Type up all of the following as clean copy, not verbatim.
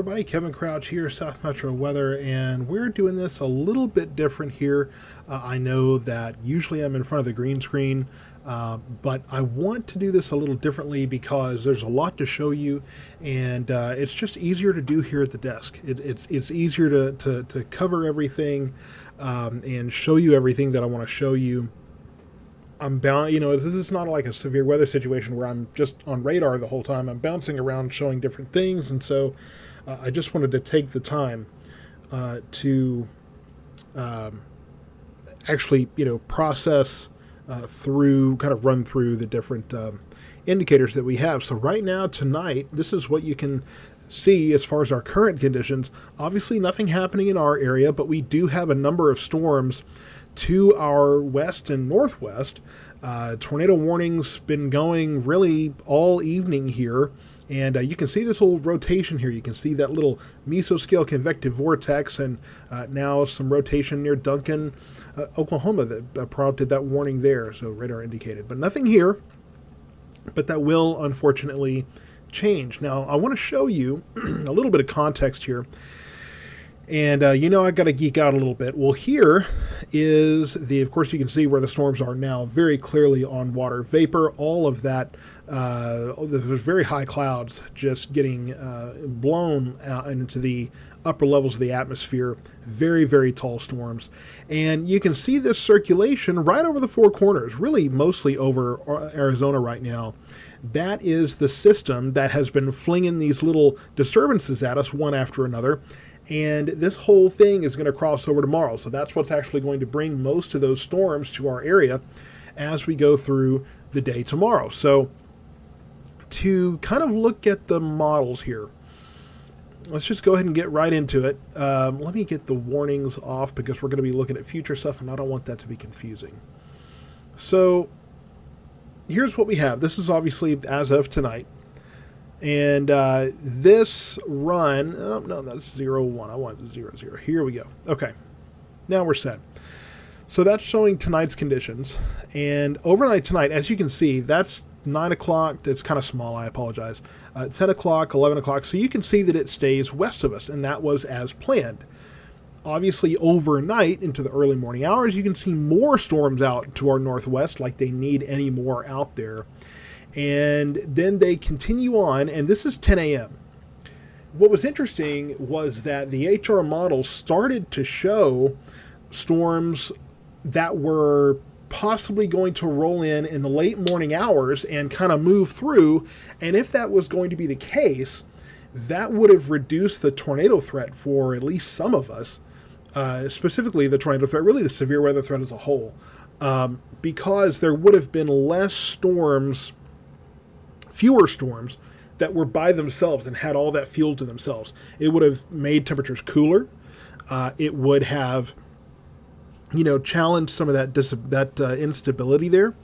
everybody, Kevin Crouch here, South Metro Weather, and we're doing this a little bit different here. I know that usually I'm in front of the green screen, but I want to do this a little differently because there's a lot to show you, and it's just easier to do here at the desk. It's easier to cover everything and show you everything that I want to show you. I'm bound, this is not like a severe weather situation where I'm just on radar the whole time. I'm bouncing around showing different things, and so I just wanted to take the time to actually, process through, kind of run through the different indicators that we have. So right now, tonight, this is what you can see as far as our current conditions. Obviously, nothing happening in our area, but we do have a number of storms to our west and northwest. Tornado warnings been going really all evening here, and you can see this little rotation here. You can see that little mesoscale convective vortex, and now some rotation near Duncan, Oklahoma, that prompted that warning there. So radar indicated, but nothing here. But that will unfortunately change. Now I want to show you a little bit of context here. And I got to geek out a little bit. Well, here is of course, you can see where the storms are now, very clearly on water vapor. All of that, there's very high clouds just getting blown out into the upper levels of the atmosphere. Very, very tall storms. And you can see this circulation right over the four corners, really mostly over Arizona right now. That is the system that has been flinging these little disturbances at us one after another. And this whole thing is going to cross over tomorrow. So that's what's actually going to bring most of those storms to our area as we go through the day tomorrow. So to kind of look at the models here, let's just go ahead and get right into it. Let me get the warnings off because we're going to be looking at future stuff, and I don't want that to be confusing. So here's what we have. This is obviously as of tonight. And this run, oh no, that's 0-1. I want 0-0. Here we go. Okay, now we're set. So that's showing tonight's conditions. And overnight tonight, as you can see, that's 9 o'clock. It's kind of small, I apologize. 10 o'clock, 11 o'clock. So you can see that it stays west of us, and that was as planned. Obviously, overnight into the early morning hours, you can see more storms out to our northwest, like they need any more out there. And then they continue on, and this is 10 a.m. What was interesting was that the HR model started to show storms that were possibly going to roll in the late morning hours and kind of move through. And if that was going to be the case, that would have reduced the tornado threat for at least some of us, specifically the tornado threat, really the severe weather threat as a whole, because there would have been fewer storms that were by themselves and had all that fuel to themselves. It would have made temperatures cooler. It would have, challenged some of that instability there.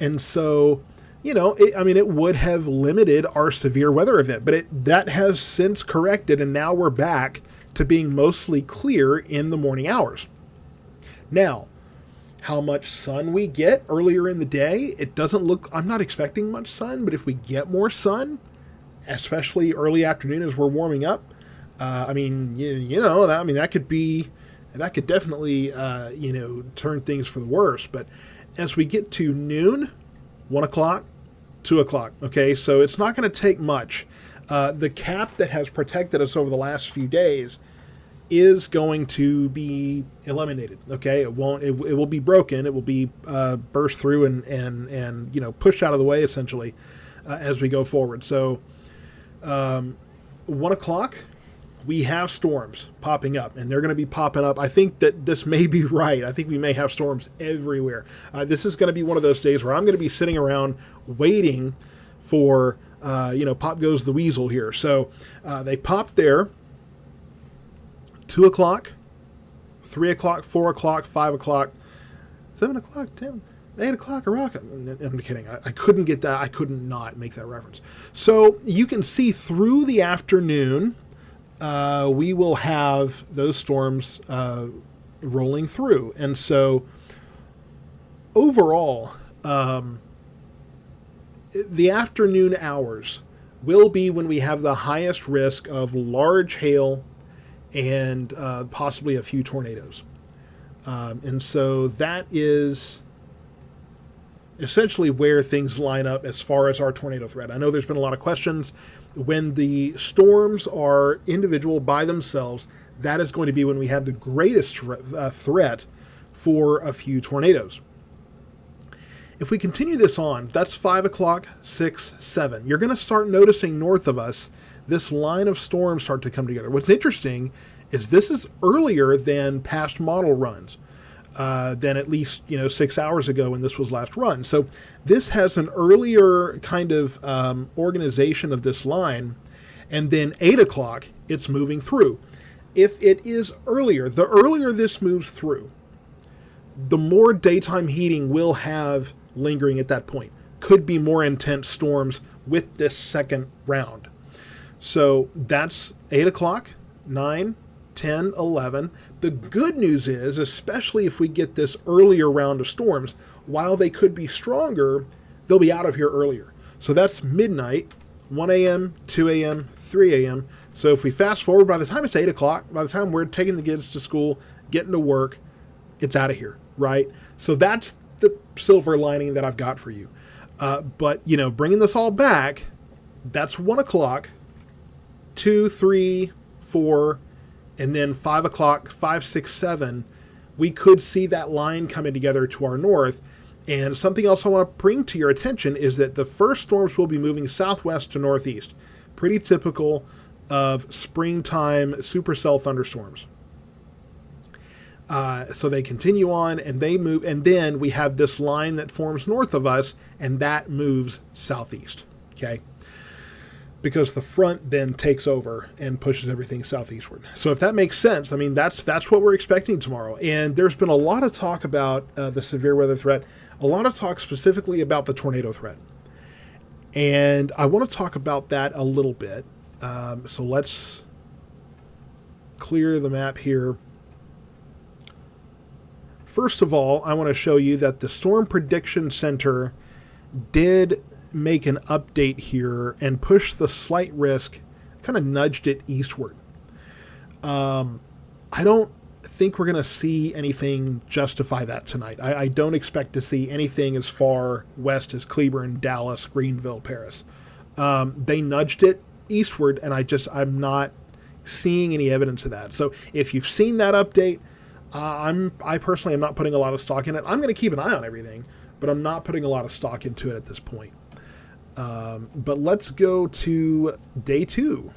And so, it would have limited our severe weather event. But that has since corrected, and now we're back to being mostly clear in the morning hours. Now, how much sun we get earlier in the day, it doesn't look, I'm not expecting much sun, but if we get more sun, especially early afternoon as we're warming up, that could definitely, turn things for the worse. But as we get to noon, 1 o'clock, 2 o'clock, okay, so it's not going to take much. The cap that has protected us over the last few days is going to be eliminated. Okay, it will be broken. It will be burst through and pushed out of the way essentially as we go forward. So 1 o'clock, we have storms popping up, and they're going to be popping up. I think that this may be right. I think we may have storms everywhere. This is going to be one of those days where I'm going to be sitting around waiting for pop goes the weasel here. So they popped there. 2 o'clock, 3 o'clock, 4 o'clock, 5 o'clock, 7 o'clock, 10, 8 o'clock, a rocket. I'm kidding. I couldn't get that. I couldn't not make that reference. So you can see through the afternoon, we will have those storms rolling through. And so overall, the afternoon hours will be when we have the highest risk of large hail and possibly a few tornadoes. And so that is essentially where things line up as far as our tornado threat. I know there's been a lot of questions. When the storms are individual by themselves, that is going to be when we have the greatest threat for a few tornadoes. If we continue this on, that's 5 o'clock, 6, 7. You're going to start noticing north of us this line of storms start to come together. What's interesting is this is earlier than past model runs, than at least 6 hours ago when this was last run. So this has an earlier kind of organization of this line, and then 8 o'clock it's moving through. If it is earlier, the earlier this moves through, the more daytime heating we'll have lingering at that point. Could be more intense storms with this second round. So that's 8 o'clock, 9, 10, 11. The good news is, especially if we get this earlier round of storms, while they could be stronger, they'll be out of here earlier. So that's midnight, 1 a.m., 2 a.m., 3 a.m. So if we fast forward, by the time it's 8 o'clock, by the time we're taking the kids to school, getting to work, it's out of here, right? So that's the silver lining that I've got for you. But, bringing this all back, that's 1 o'clock, 2, 3, 4, and then 5 o'clock, 5, 6, 7, we could see that line coming together to our north. And something else I want to bring to your attention is that the first storms will be moving southwest to northeast. Pretty typical of springtime supercell thunderstorms. So they continue on and they move, and then we have this line that forms north of us, and that moves southeast, okay? Because the front then takes over and pushes everything southeastward. So if that makes sense, I mean, that's what we're expecting tomorrow. And there's been a lot of talk about the severe weather threat, a lot of talk specifically about the tornado threat. And I want to talk about that a little bit. So let's clear the map here. First of all, I want to show you that the Storm Prediction Center did make an update here and push the slight risk, kind of nudged it eastward. I don't think we're going to see anything justify that tonight. I don't expect to see anything as far west as Cleburne, Dallas, Greenville, Paris. They nudged it eastward, and I'm not seeing any evidence of that. So if you've seen that update, I personally am not putting a lot of stock in it. I'm going to keep an eye on everything, but I'm not putting a lot of stock into it at this point. But let's go to day 2.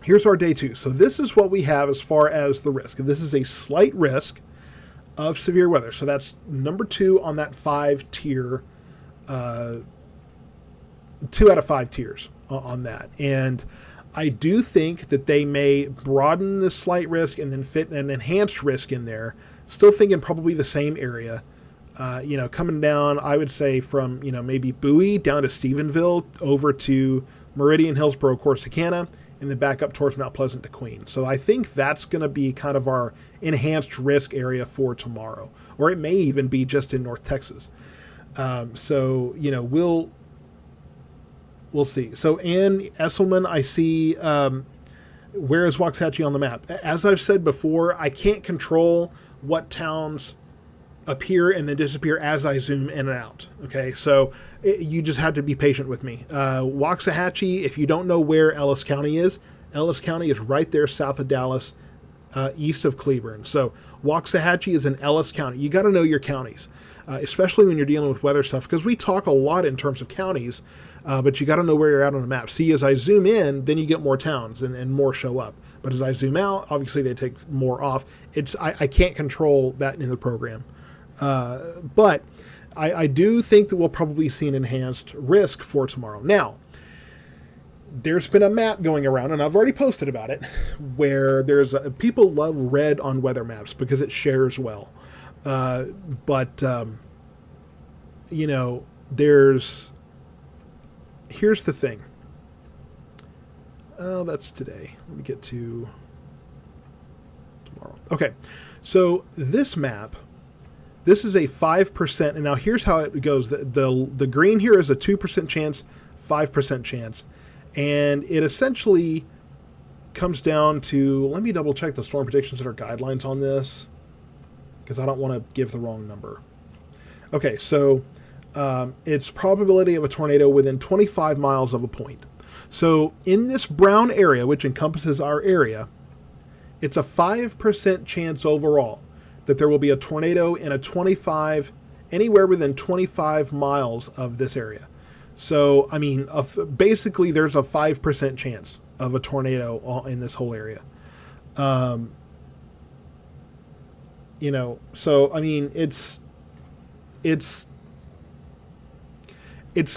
Here's our day 2. So this is what we have as far as the risk. This is a slight risk of severe weather. So that's number 2 on that 5-tier, 2 out of 5 tiers on that. And I do think that they may broaden the slight risk and then fit an enhanced risk in there. Still thinking probably the same area. Coming down, I would say from, maybe Bowie down to Stephenville over to Meridian, Hillsborough, Corsicana, and then back up towards Mount Pleasant to Queen. So I think that's going to be kind of our enhanced risk area for tomorrow. Or it may even be just in North Texas. We'll see. So Ann Esselman, I see, where is Waxahachie on the map? As I've said before, I can't control what towns appear and then disappear as I zoom in and out. Okay, so you just have to be patient with me. Waxahachie, if you don't know where Ellis County is right there south of Dallas, east of Cleburne. So Waxahachie is in Ellis County. You got to know your counties, especially when you're dealing with weather stuff, because we talk a lot in terms of counties, but you got to know where you're at on the map. See, as I zoom in, then you get more towns and more show up. But as I zoom out, obviously they take more off. I can't control that in the program. But I do think that we'll probably see an enhanced risk for tomorrow. Now, there's been a map going around, and I've already posted about it, where people love red on weather maps because it shares well. Here's the thing. Oh, that's today. Let me get to tomorrow. Okay, so this map, this is a 5%, and now here's how it goes. The green here is a 2% chance, 5% chance. And it essentially comes down to, let me double check the storm prediction center guidelines on this, because I don't want to give the wrong number. Okay, so it's probability of a tornado within 25 miles of a point. So in this brown area, which encompasses our area, it's a 5% chance overall that there will be a tornado in anywhere within 25 miles of this area. So, I mean, basically there's a 5% chance of a tornado in this whole area. So, I mean, it's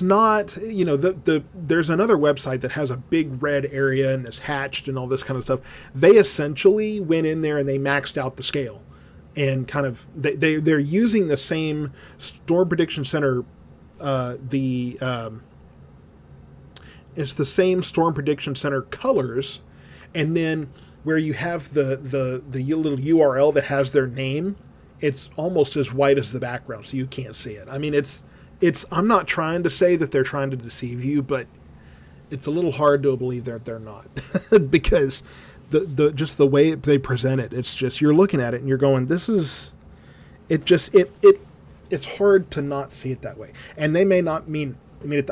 not, there's another website that has a big red area and is hatched and all this kind of stuff. They essentially went in there and they maxed out the scale, and kind of they're using the same storm prediction center. It's the same storm prediction center colors, and then where you have the little URL that has their name, it's almost as white as the background, so you can't see it. I mean, I'm not trying to say that they're trying to deceive you, but it's a little hard to believe that they're not because just the way they present it, it's just, you're looking at it and you're going, it's hard to not see it that way. And they may not mean,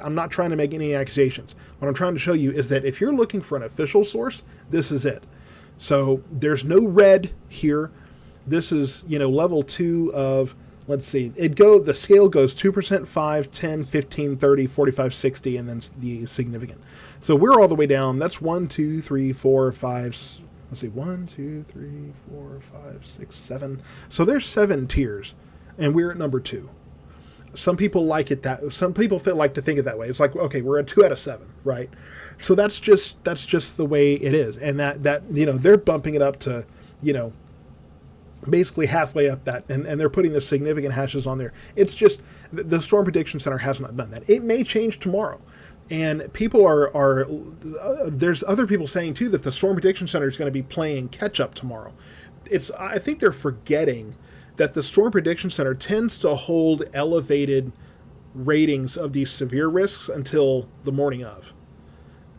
I'm not trying to make any accusations. What I'm trying to show you is that if you're looking for an official source, this is it. So there's no red here. This is, level 2 of, let's see, the scale goes 2%, 5, 10, 15, 30, 45, 60, and then the significant. So we're all the way down. That's 1, 2, 3, 4, 5, let's see, 1, 2, 3, 4, 5, 6, 7. So there's 7 tiers, and we're at number 2. Some people like it some people like to think it that way. It's like, okay, we're at 2 out of 7, right? So that's just the way it is. And that they're bumping it up to, basically halfway up that, and they're putting the significant hashes on there. It's just, the Storm Prediction Center has not done that. It may change tomorrow. And people there's other people saying too that the Storm Prediction Center is going to be playing catch up tomorrow. I think they're forgetting that the Storm Prediction Center tends to hold elevated ratings of these severe risks until the morning of.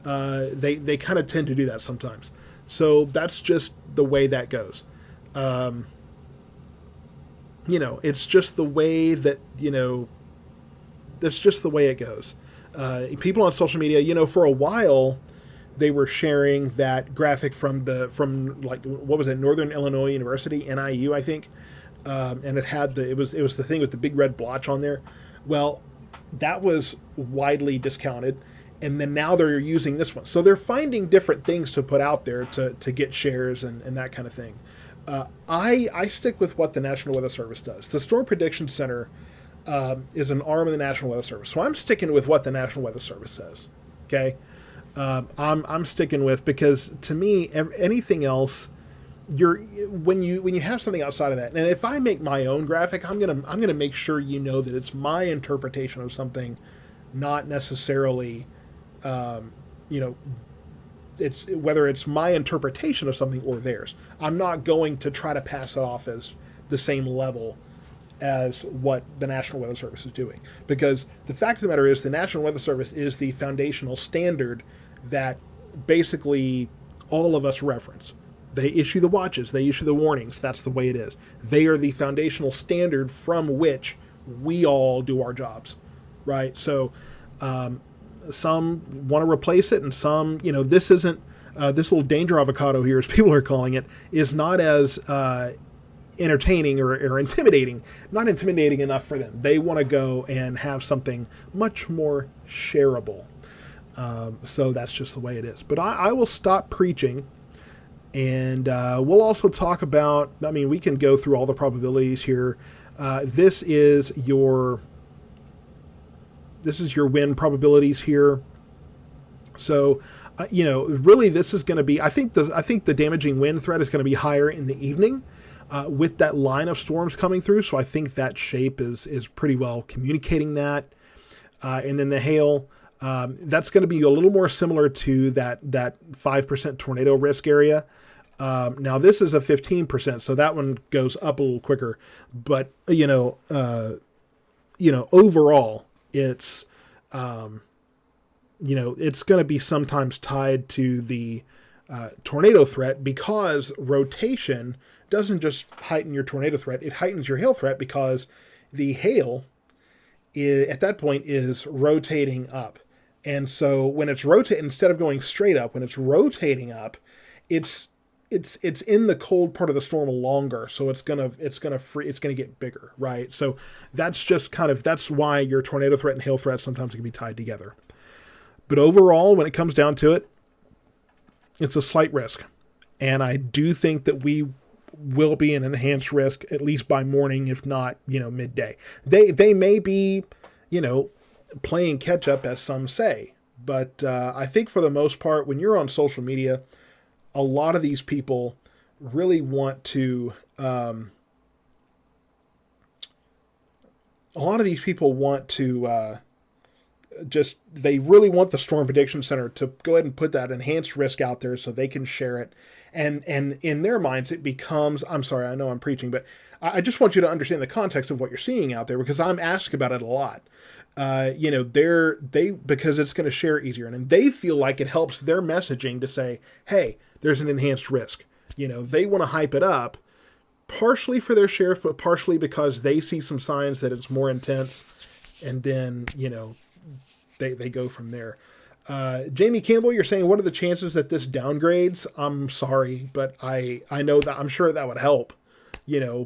They kind of tend to do that sometimes. So that's just the way that goes. It's just the way that, that's just the way it goes. People on social media, for a while, they were sharing that graphic from what was it, Northern Illinois University, NIU, I think. And it was the thing with the big red blotch on there. Well, that was widely discounted. And then now they're using this one. So they're finding different things to put out there to get shares and that kind of thing. I stick with what the National Weather Service does. The Storm Prediction Center is an arm of the National Weather Service. So I'm sticking with what the National Weather Service says. Okay? I'm sticking with, because to me, anything else, when you have something outside of that, and if I make my own graphic, I'm gonna make sure that it's my interpretation of something, not necessarily it's whether it's my interpretation of something or theirs. I'm not going to try to pass it off as the same level as what the National Weather Service is doing, because the fact of the matter is the National Weather Service is the foundational standard that basically all of us reference. They issue the watches, they issue the warnings. That's the way it is. They are the foundational standard from which we all do our jobs, right? So some want to replace it, and some, this isn't, this little danger avocado here, as people are calling it, is not as entertaining or intimidating, not intimidating enough for them. They want to go and have something much more shareable. So that's just the way it is. But I will stop preaching, and we'll also talk about, we can go through all the probabilities here. This is your wind probabilities here. So, really this is going to be, I think the damaging wind threat is going to be higher in the evening with that line of storms coming through. So I think that shape is pretty well communicating that. And then the hail, that's going to be a little more similar to that 5% tornado risk area. Now this is a 15%, so that one goes up a little quicker, but overall, it's it's going to be sometimes tied to the tornado threat, because rotation doesn't just heighten your tornado threat, it heightens your hail threat, because the hail at that point is rotating up. And so when it's rotating, instead of going straight up, when it's rotating up, it's in the cold part of the storm longer, so it's gonna get bigger, right? So that's why your tornado threat and hail threat sometimes can be tied together. But overall, when it comes down to it, it's a slight risk, and I do think that we will be an enhanced risk at least by morning, if not midday. They may be playing catch up, as some say, but I think for the most part, when you're on social media, a lot of these people really want to they really want the Storm Prediction Center to go ahead and put that enhanced risk out there so they can share it. And in their minds, it becomes, I'm sorry, I know I'm preaching, but I just want you to understand the context of what you're seeing out there, because I'm asked about it a lot. Because it's going to share easier, and they feel like it helps their messaging to say, hey, there's an enhanced risk. They want to hype it up, partially for their share, but partially because they see some signs that it's more intense, and then, they go from there. Jamie Campbell, you're saying, what are the chances that this downgrades? I'm sorry, but I know that I'm sure that would help,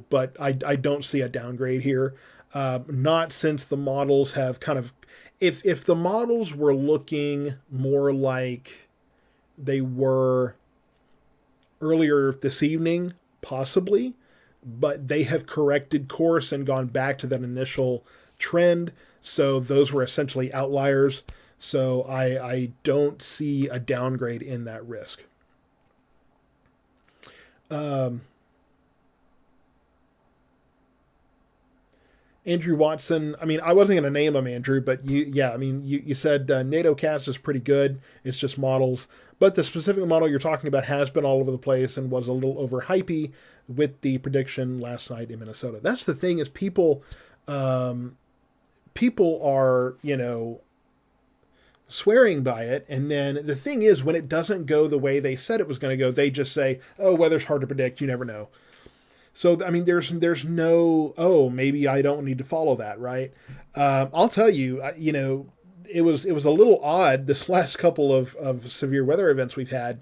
but I don't see a downgrade here. Not since the models have kind of, if the models were looking more like they were earlier this evening, possibly, but they have corrected course and gone back to that initial trend. So those were essentially outliers. So I don't see a downgrade in that risk. Andrew Watson, I mean, I wasn't going to name him Andrew, but you said NATO cast is pretty good. It's just models. But the specific model you're talking about has been all over the place and was a little overhypey with the prediction last night in Minnesota. That's the thing, is people are, swearing by it. And then the thing is, when it doesn't go the way they said it was going to go, they just say, oh, weather's hard to predict. You never know. So, I mean, there's no, oh, maybe I don't need to follow that, right? I'll tell you, it was a little odd this last couple of severe weather events we've had,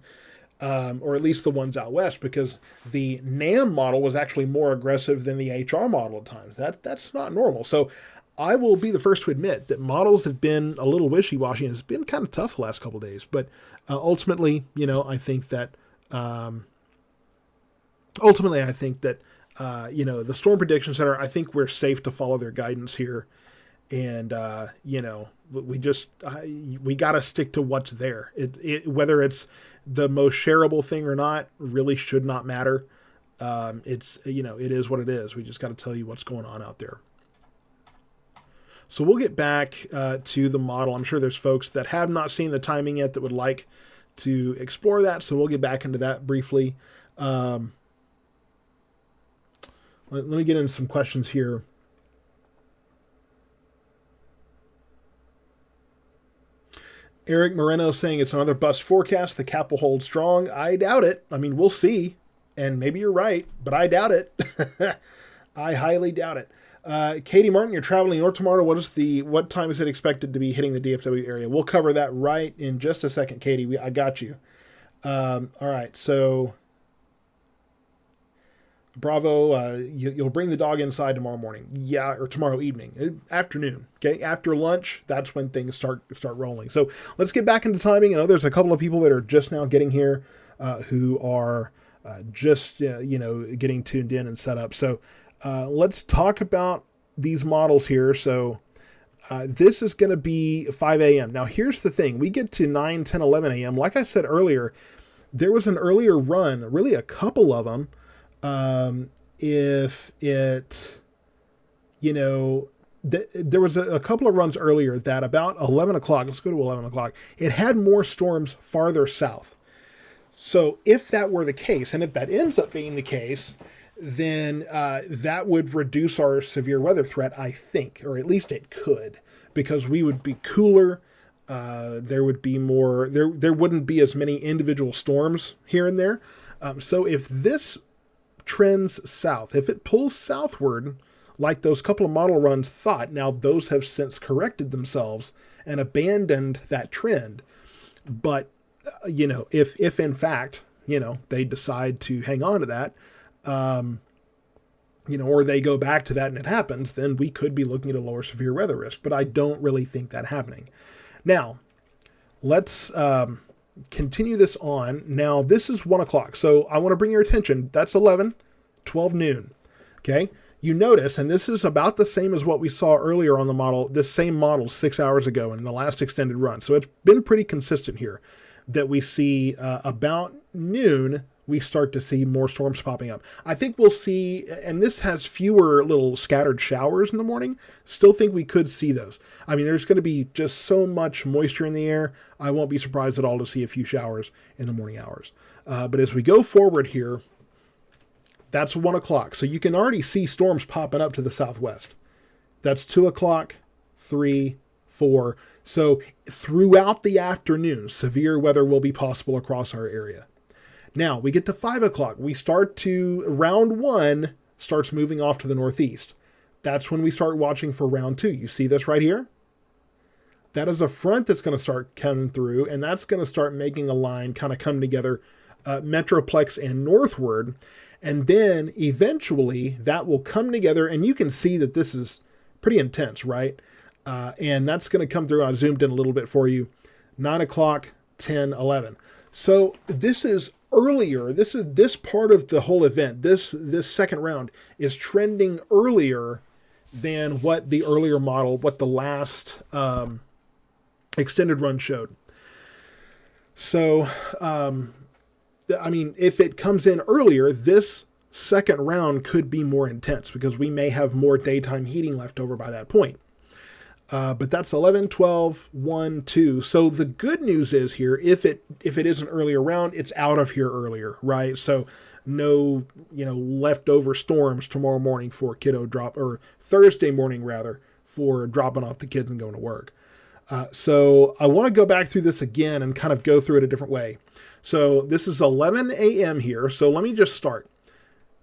or at least the ones out west, because the NAM model was actually more aggressive than the HR model at times. That's not normal. So I will be the first to admit that models have been a little wishy-washy, and it's been kind of tough the last couple of days. But ultimately, I think that the Storm Prediction Center, I think we're safe to follow their guidance here. And, we got to stick to what's there. Whether it's the most shareable thing or not really should not matter. It is what it is. We just got to tell you what's going on out there. So we'll get back to the model. I'm sure there's folks that have not seen the timing yet that would like to explore that. So we'll get back into that briefly. Let me get into some questions here. Eric Moreno saying it's another bust forecast. The cap will hold strong. I doubt it. I mean, we'll see. And maybe you're right, but I doubt it. I highly doubt it. Katie Martin, you're traveling north tomorrow. What time is it expected to be hitting the DFW area? We'll cover that right in just a second, Katie. I got you. All right. So Bravo, you'll bring the dog inside tomorrow morning. Yeah, or tomorrow evening, afternoon. Okay, after lunch, that's when things start rolling. So let's get back into timing. I know there's a couple of people that are just now getting here, who are just getting tuned in and set up. So let's talk about these models here. So this is going to be 5 a.m. Now here's the thing: we get to 9, 10, 11 a.m. Like I said earlier, there was an earlier run, really a couple of them. If it, there was a couple of runs earlier that about 11 o'clock, let's go to 11 o'clock, it had more storms farther south. So if that were the case, and if that ends up being the case, then that would reduce our severe weather threat, I think, or at least it could, because we would be cooler There would be more. There wouldn't be as many individual storms here and there. So if this trends south, if it pulls southward, like those couple of model runs thought, now those have since corrected themselves and abandoned that trend. But if in fact they decide to hang on to that, or they go back to that and it happens, then we could be looking at a lower severe weather risk. But I don't really think that happening. Now, let's continue this on. Now, this is 1 o'clock. So I want to bring your attention. That's 12 noon. Okay. You notice, and this is about the same as what we saw earlier on the model, this same model 6 hours ago in the last extended run. So it's been pretty consistent here that we see about noon, we start to see more storms popping up. I think we'll see, and this has fewer little scattered showers in the morning. Still think we could see those. I mean, there's going to be just so much moisture in the air. I won't be surprised at all to see a few showers in the morning hours. But as we go forward here, that's 1 o'clock. So you can already see storms popping up to the southwest. That's 2 o'clock, 3, 4. So throughout the afternoon, severe weather will be possible across our area. Now we get to 5 o'clock. We start to, round 1 starts moving off to the northeast. That's when we start watching for round 2. You see this right here? That is a front that's going to start coming through, and that's going to start making a line kind of come together, Metroplex and northward. And then eventually that will come together, and you can see that this is pretty intense, right? And that's going to come through. I zoomed in a little bit for you. 9 o'clock, 10, 11. So this is earlier. This part of the whole event, this second round is trending earlier than what the earlier model, what the last extended run showed. So, I mean, if it comes in earlier, this second round could be more intense because we may have more daytime heating left over by that point. But that's 11, 12, 1, 2. So the good news is here, if it is an earlier round, it's out of here earlier, right? So no, leftover storms tomorrow morning for kiddo drop, or Thursday morning rather, for dropping off the kids and going to work. So I want to go back through this again and kind of go through it a different way. So this is 11 a.m. here. So let me just start.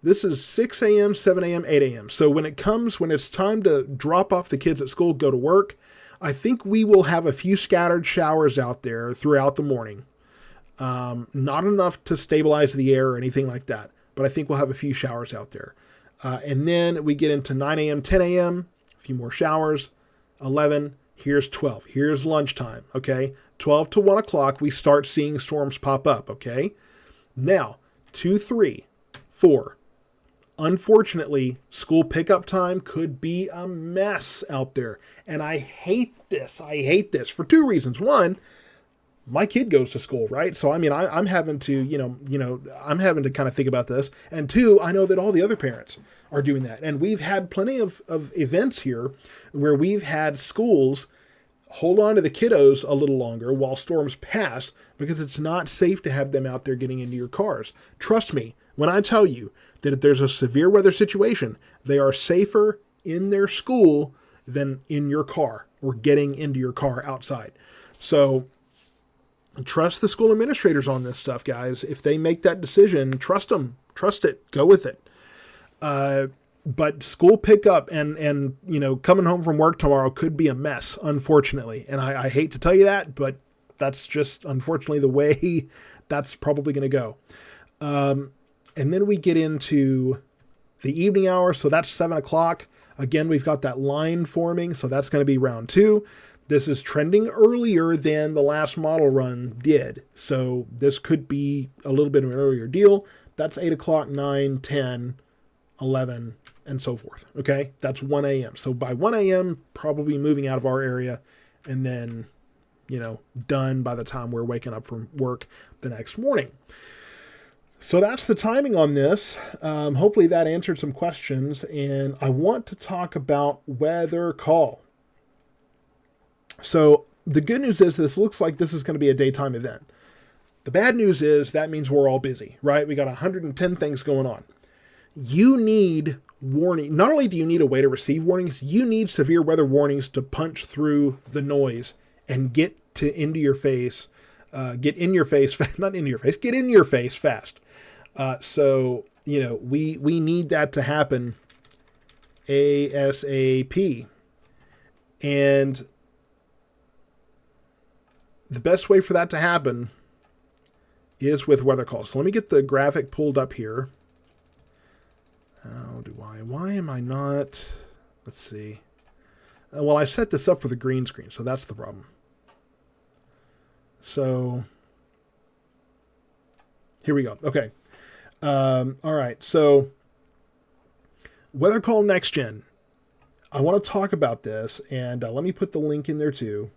This is 6 a.m., 7 a.m., 8 a.m. So when it's time to drop off the kids at school, go to work, I think we will have a few scattered showers out there throughout the morning. Not enough to stabilize the air or anything like that, but I think we'll have a few showers out there. And then we get into 9 a.m., 10 a.m., a few more showers, 11, here's 12. Here's lunchtime, okay? 12 to 1 o'clock, we start seeing storms pop up, okay? Now, 2, 3, 4. Unfortunately, school pickup time could be a mess out there. And I hate this. I hate this for 2 reasons. One, my kid goes to school, right? So, I mean, I'm having to, I'm having to kind of think about this. And 2, I know that all the other parents are doing that. And we've had plenty of events here where we've had schools hold on to the kiddos a little longer while storms pass because it's not safe to have them out there getting into your cars. Trust me when I tell you that if there's a severe weather situation, they are safer in their school than in your car or getting into your car outside. So trust the school administrators on this stuff, guys. If they make that decision, trust them. Trust it. Go with it. But school pickup and coming home from work tomorrow could be a mess, unfortunately. And I hate to tell you that, but that's just unfortunately the way that's probably going to go. And then we get into the evening hour. So that's 7 o'clock. Again, we've got that line forming. So that's going to be round 2. This is trending earlier than the last model run did. So this could be a little bit of an earlier deal. That's 8 o'clock, 9, 10, 11, and so forth. Okay. That's 1 a.m. So by 1 a.m., probably moving out of our area and then, done by the time we're waking up from work the next morning. So that's the timing on this. Hopefully that answered some questions. And I want to talk about weather call. So the good news is this looks like this is going to be a daytime event. The bad news is that means we're all busy, right? We got 110 things going on. You need warning. Not only do you need a way to receive warnings, you need severe weather warnings to punch through the noise and get to into your face, get in your face, not into your face, get in your face fast. So, we need that to happen ASAP. And the best way for that to happen is with weather calls. So let me get the graphic pulled up here. Why am I not, let's see. Well, I set this up for the green screen, so that's the problem. So, here we go. Okay. All right. So, Weather Call Next Gen. I want to talk about this, and let me put the link in there too.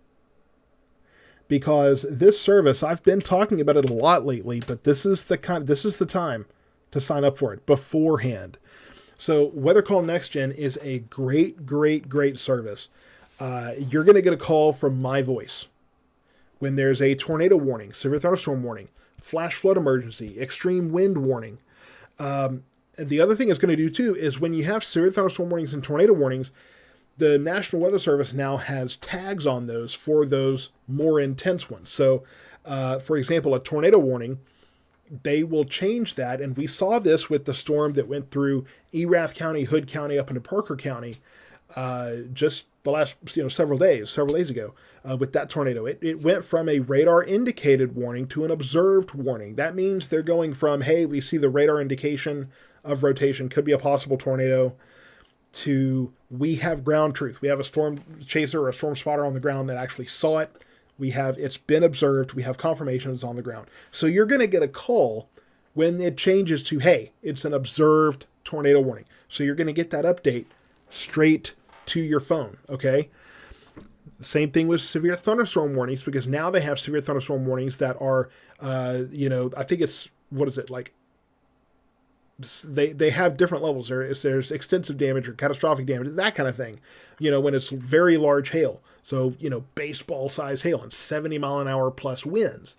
Because this service, I've been talking about it a lot lately, but this is the time to sign up for it beforehand. So Weather Call Next Gen is a great, great, great service. You're going to get a call from my voice when there's a tornado warning, severe thunderstorm warning, flash flood emergency, extreme wind warning. The other thing it's going to do too is when you have severe thunderstorm warnings and tornado warnings, the National Weather Service now has tags on those for those more intense ones. So, for example, a tornado warning, they will change that. And we saw this with the storm that went through Erath County, Hood County, up into Parker County, just the last several days ago with that tornado. It went from a radar indicated warning to an observed warning. That means they're going from, hey, we see the radar indication of rotation, could be a possible tornado, to we have ground truth. We have a storm chaser or a storm spotter on the ground that actually saw it. It's been observed. We have confirmation it's on the ground. So you're going to get a call when it changes to, hey, it's an observed tornado warning. So you're going to get that update straight to your phone. Okay. Same thing with severe thunderstorm warnings, because now they have severe thunderstorm warnings that are, I think it's, like, they have different levels. There's extensive damage or catastrophic damage, that kind of thing, when it's very large hail. So, baseball size hail and 70 mile an hour plus winds.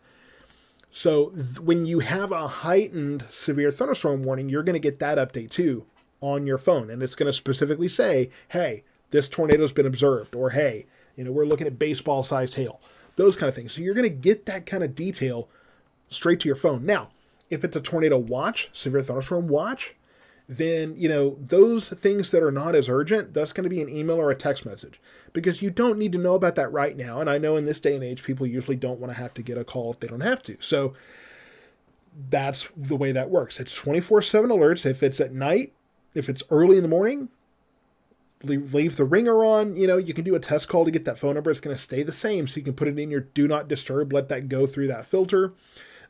So when you have a heightened severe thunderstorm warning, you're going to get that update too on your phone. And it's going to specifically say, hey, this tornado's been observed, or hey, we're looking at baseball sized hail, those kind of things. So you're going to get that kind of detail straight to your phone. Now, if it's a tornado watch, severe thunderstorm watch, then, those things that are not as urgent, that's going to be an email or a text message, because you don't need to know about that right now. And I know in this day and age, people usually don't want to have to get a call if they don't have to. So that's the way that works. It's 24/7 alerts. If it's at night, if it's early in the morning, leave the ringer on. You can do a test call to get that phone number. It's going to stay the same. So you can put it in your do not disturb, let that go through that filter.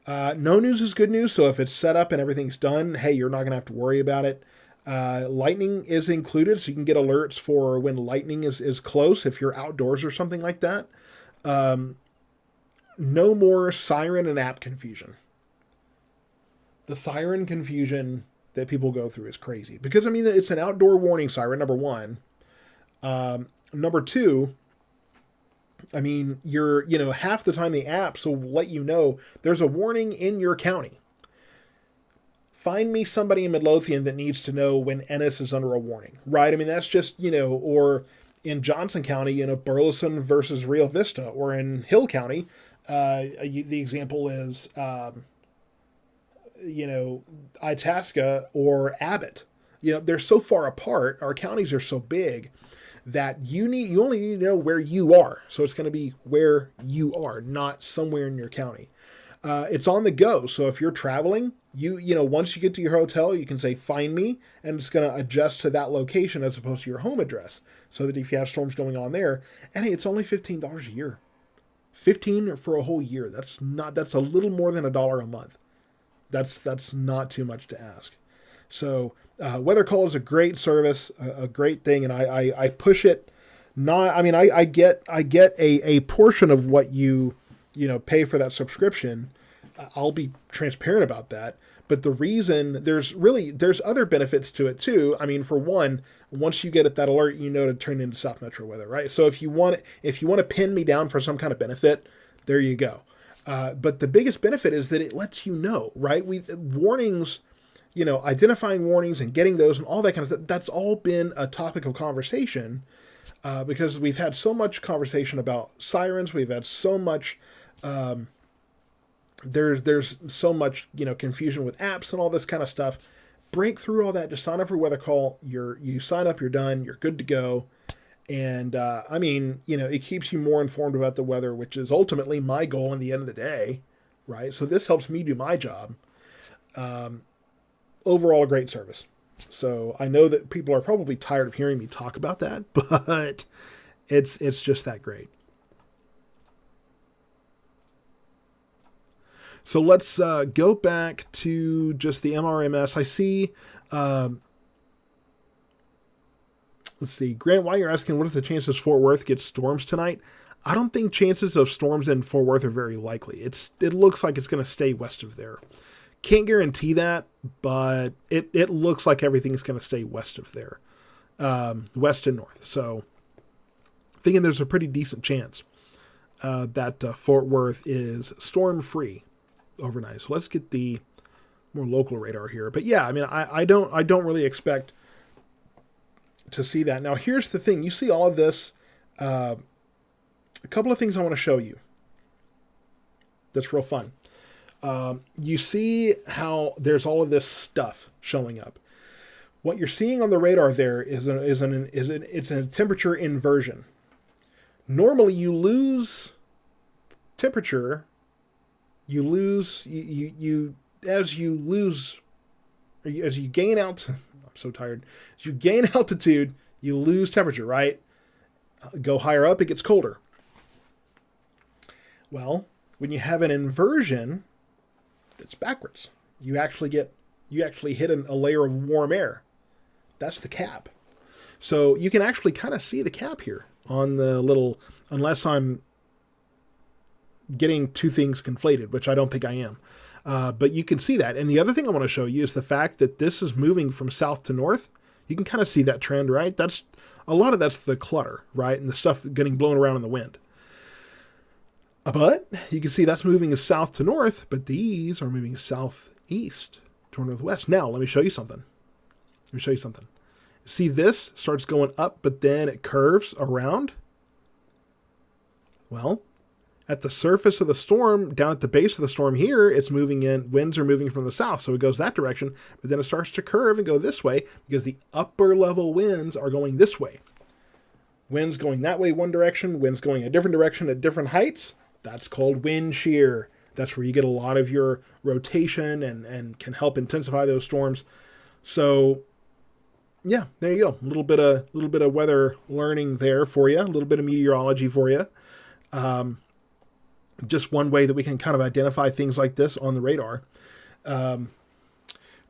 No news is good news. So if it's set up and everything's done, hey, you're not going to have to worry about it. Lightning is included, so you can get alerts for when lightning is close if you're outdoors or something like that. No more siren and app confusion. The siren confusion that people go through is crazy, because it's an outdoor warning siren, number one. Number two, you're half the time the apps will let you know there's a warning in your county. Find me somebody in Midlothian that needs to know when Ennis is under a warning, right? That's just, or in Johnson County, Burleson versus Rio Vista, or in Hill County, the example is, Itasca or Abbott. They're so far apart. Our counties are so big that you only need to know where you are. So it's going to be where you are, not somewhere in your county. It's on the go. So if you're traveling, once you get to your hotel, you can say, find me, and it's going to adjust to that location as opposed to your home address. So that if you have storms going on there, and hey, it's only $15 a year. 15 for a whole year. That's a little more than $1 a month. That's not too much to ask. So Weather Call is a great service, a great thing, and I push it. I get a portion of what you pay for that subscription. I'll be transparent about that. But the reason there's other benefits to it too. For one, once you get that alert, to turn into South Metro weather, right? So if you want to pin me down for some kind of benefit, there you go. But the biggest benefit is that it lets you know, right? Warnings, identifying warnings and getting those and all that kind of stuff. That's all been a topic of conversation because we've had so much conversation about sirens. We've had so much. There's so much confusion with apps and all this kind of stuff. Break through all that. Just sign up for Weather Call. You sign up. You're done. You're good to go. And it keeps you more informed about the weather, which is ultimately my goal in the end of the day, right? So this helps me do my job. Overall, a great service. So I know that people are probably tired of hearing me talk about that, but it's just that great. So let's go back to just the MRMS. I see. Let's see. Grant, why you're asking, what if the chances Fort Worth gets storms tonight? I don't think chances of storms in Fort Worth are very likely. It looks like it's going to stay west of there. Can't guarantee that, but it looks like everything's going to stay west of there. West and north. So thinking there's a pretty decent chance that Fort Worth is storm-free overnight. So let's get the more local radar here. But yeah, I mean, I don't really expect to see that. Now, here's the thing. You see all of this. A couple of things I want to show you. That's real fun. You see how there's all of this stuff showing up. What you're seeing on the radar there it's a temperature inversion. Normally, you lose temperature. You lose as you gain out. I'm so tired. As you gain altitude, you lose temperature. Right? Go higher up, it gets colder. Well, when you have an inversion, it's backwards. You actually hit a layer of warm air. That's the cap. So you can actually kind of see the cap here on the little, unless I'm getting two things conflated, which I don't think I am. But you can see that. And the other thing I want to show you is the fact that this is moving from south to north. You can kind of see that trend, right? A lot of that's the clutter, right? And the stuff getting blown around in the wind. But you can see that's moving as south to north, but these are moving southeast to northwest. Now, let me show you something. See, this starts going up, but then it curves around. Well, at the surface of the storm, down at the base of the storm here, it's moving in, winds are moving from the south, so it goes that direction, but then it starts to curve and go this way because the upper level winds are going this way. Winds going that way one direction, winds going a different direction at different heights. That's called wind shear. That's where you get a lot of your rotation and can help intensify those storms. So, yeah, there you go. A little bit of weather learning there for you. A little bit of meteorology for you. Just one way that we can kind of identify things like this on the radar.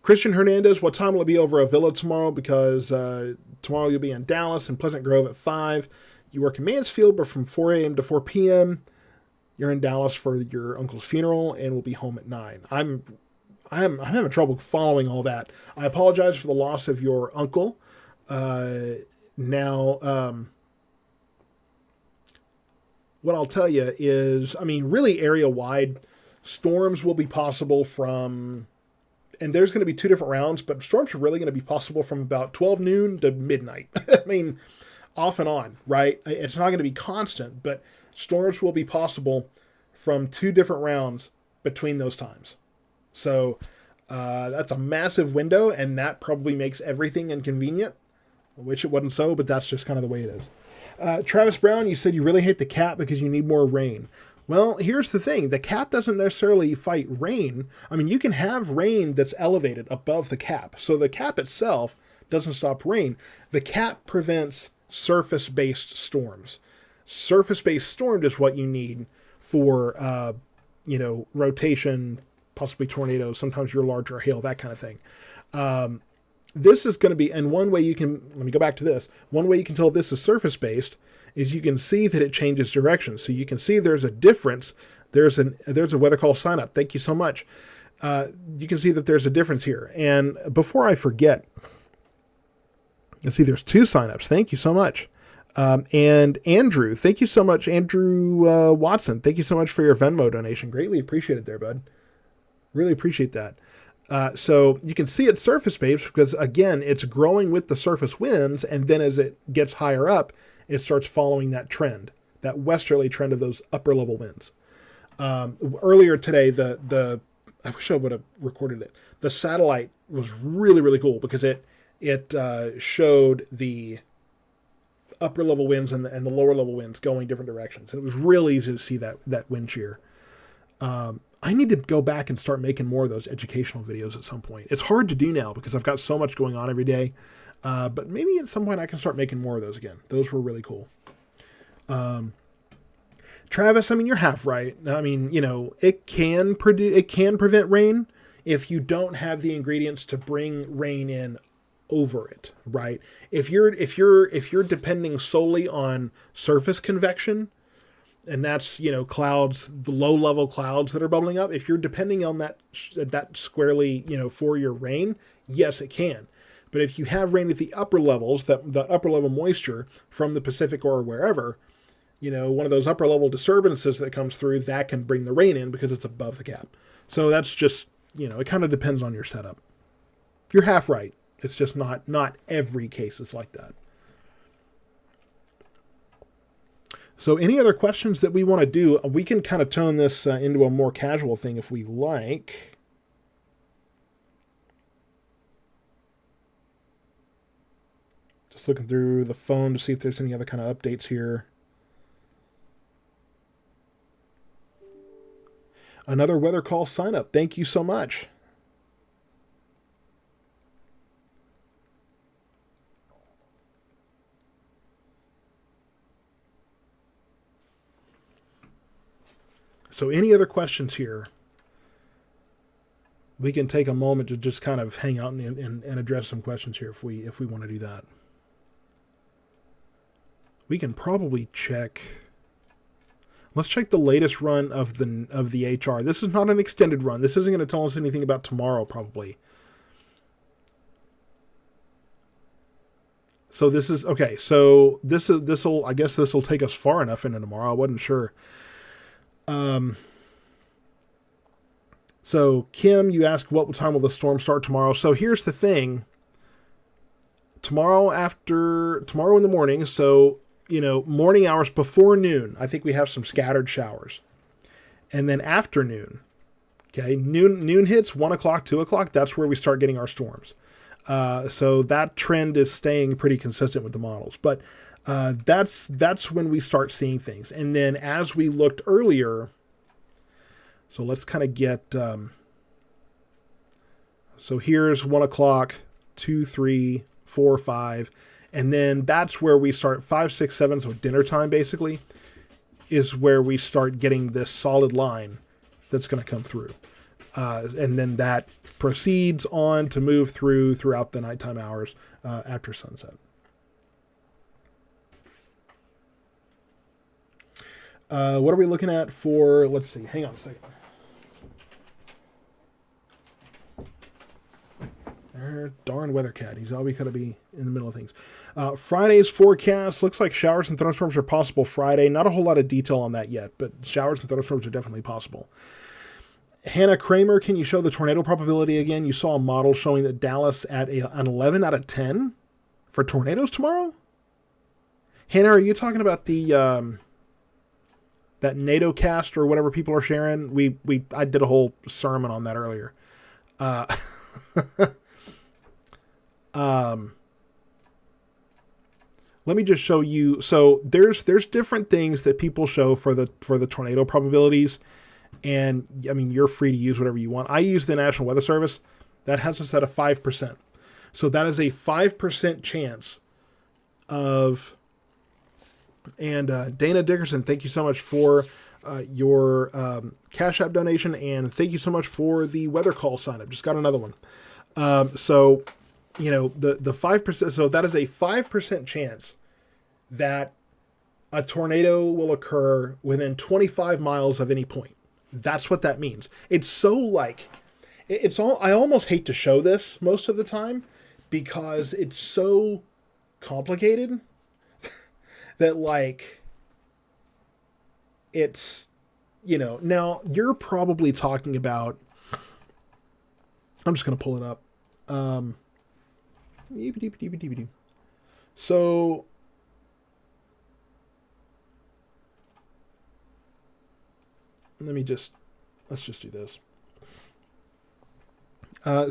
Christian Hernandez, what time will it be over Avila tomorrow? Because tomorrow you'll be in Dallas and Pleasant Grove at 5. You work in Mansfield, but from 4 a.m. to 4 p.m. You're in Dallas for your uncle's funeral and we'll be home at 9. I'm having trouble following all that. I apologize for the loss of your uncle. What I'll tell you is, I mean, really area-wide, storms will be possible from, and there's going to be 2 different rounds, but storms are really going to be possible from about 12 noon to midnight. I mean, off and on, right? It's not going to be constant, but storms will be possible from 2 different rounds between those times. So that's a massive window, and that probably makes everything inconvenient, which it wasn't so, but that's just kind of the way it is. Travis Brown, you said you really hate the cap because you need more rain. Well, here's the thing. The cap doesn't necessarily fight rain. I mean, you can have rain that's elevated above the cap. So the cap itself doesn't stop rain. The cap prevents surface-based storms. Surface-based storm is what you need for, rotation, possibly tornadoes. Sometimes you're larger hail, that kind of thing. This is going to be, and one way you can, let me go back to this. One way you can tell this is surface-based is you can see that it changes direction. So you can see there's a difference. There's a weather call sign up. Thank you so much. You can see that there's a difference here. And before I forget, you see there's 2 signups. Thank you so much. And Andrew, thank you so much. Andrew Watson, thank you so much for your Venmo donation. Greatly appreciated there, bud. Really appreciate that. So you can see it's surface-based because, again, it's growing with the surface winds, and then as it gets higher up, it starts following that trend, that westerly trend of those upper level winds. Earlier today, I wish I would have recorded it. The satellite was really, really cool because it showed the upper level winds and the lower level winds going different directions. And it was real easy to see that wind shear. I need to go back and start making more of those educational videos at some point. It's hard to do now because I've got so much going on every day. But maybe at some point I can start making more of those again. Those were really cool. Travis, I mean, you're half right. I mean, it can prevent rain if you don't have the ingredients to bring rain in over it, right? If you're depending solely on surface convection, and that's, clouds, the low level clouds that are bubbling up, if you're depending on that squarely, for your rain, yes, it can. But if you have rain at the upper levels, the upper level moisture from the Pacific or wherever, one of those upper level disturbances that comes through, that can bring the rain in because it's above the cap. So that's just, it kind of depends on your setup. You're half right. It's just not every case is like that. So any other questions that we want to do, we can kind of tone this into a more casual thing if we like. Just looking through the phone to see if there's any other kind of updates here. Another weather call sign up. Thank you so much. So any other questions here? We can take a moment to just kind of hang out and address some questions here if we want to do that. We can probably check. Let's check the latest run of the HR. This is not an extended run. This isn't going to tell us anything about tomorrow, probably. So this is okay. So I guess this will take us far enough into tomorrow. I wasn't sure. So Kim, you asked what time will the storm start tomorrow? So here's the thing. Tomorrow in the morning, so, morning hours before noon, I think we have some scattered showers. And then afternoon, okay, noon hits, 1 o'clock, 2 o'clock, that's where we start getting our storms. So that trend is staying pretty consistent with the models. But that's when we start seeing things. And then as we looked earlier, so let's kind of get, so here's 1 o'clock, 2, 3, 4, 5, and then that's where we start 5, 6, 7, so dinner time basically, is where we start getting this solid line that's going to come through. And then that proceeds on to move throughout the nighttime hours after sunset. What are we looking at for, let's see, hang on a second. Darn weather cat. He's always got to be in the middle of things. Friday's forecast looks like showers and thunderstorms are possible Friday. Not a whole lot of detail on that yet, but showers and thunderstorms are definitely possible. Hannah Kramer, can you show the tornado probability again? You saw a model showing that Dallas at an 11 out of 10 for tornadoes tomorrow? Hannah, are you talking about the that NATO cast or whatever people are sharing? I did a whole sermon on that earlier. Let me just show you. So there's different things that people show for the tornado probabilities, and I mean you're free to use whatever you want. I use the National Weather Service. That has us at a 5%. So that is a 5% chance of. And Dana Dickerson, thank you so much for your Cash App donation, and thank you so much for the weather call sign up. Just got another one. So, the 5%, so that is a 5% chance that a tornado will occur within 25 miles of any point. That's what that means. It's so I almost hate to show this most of the time because it's so complicated that it's, now you're probably talking about, I'm just going to pull it up. So let's just do this.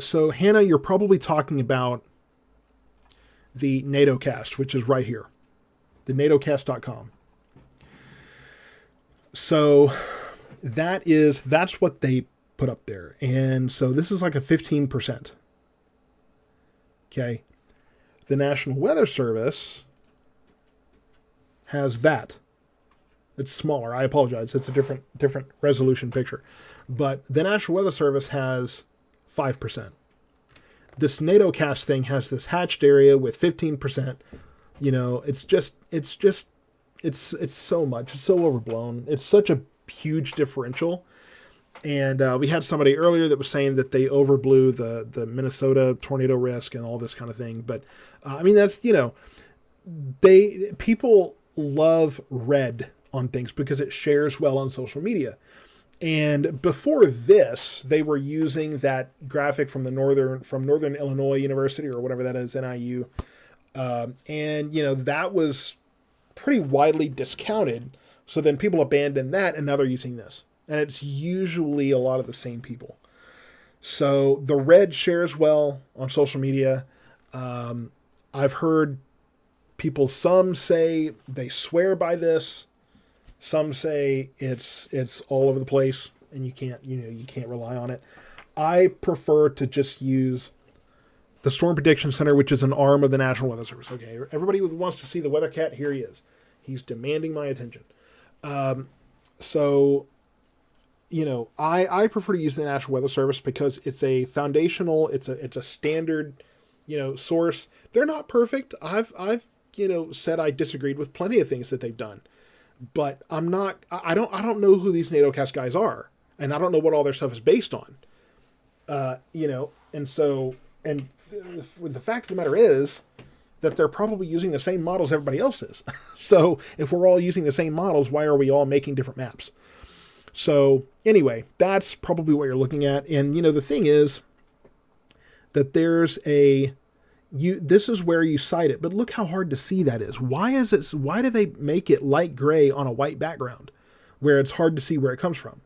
So Hannah, you're probably talking about the NATOcast, which is right here, the natocast.com. So that's what they put up there. And so this is like a 15%. Okay. The National Weather Service has that. It's smaller. I apologize. It's a different resolution picture. But the National Weather Service has 5%. This NATOcast thing has this hatched area with 15%. You know, it's so much. It's so overblown. It's such a huge differential. And we had somebody earlier that was saying that they overblew the Minnesota tornado risk and all this kind of thing. But I mean, that's, you know, people love red on things because it shares well on social media. And before this, they were using that graphic from Northern Illinois University or whatever that is, NIU. And, you know, that was pretty widely discounted. So then people abandoned that and now they're using this. And it's usually a lot of the same people. So the red shares well on social media. I've heard people, some say they swear by this. Some say it's all over the place and you can't rely on it. I prefer to just use the Storm Prediction Center, which is an arm of the National Weather Service. Okay, everybody who wants to see the weather cat, here he is. He's demanding my attention. So, you know, I prefer to use the National Weather Service because it's a foundational, it's a standard, you know, source. They're not perfect. I've you know, said I disagreed with plenty of things that they've done. But I don't know who these NATOcast guys are, and I don't know what all their stuff is based on. You know, and the fact of the matter is that they're probably using the same models everybody else is. So if we're all using the same models, why are we all making different maps? So anyway, that's probably what you're looking at. And, you know, the thing is that this is where you cite it, but look how hard to see that is. Why do they make it light gray on a white background where it's hard to see where it comes from?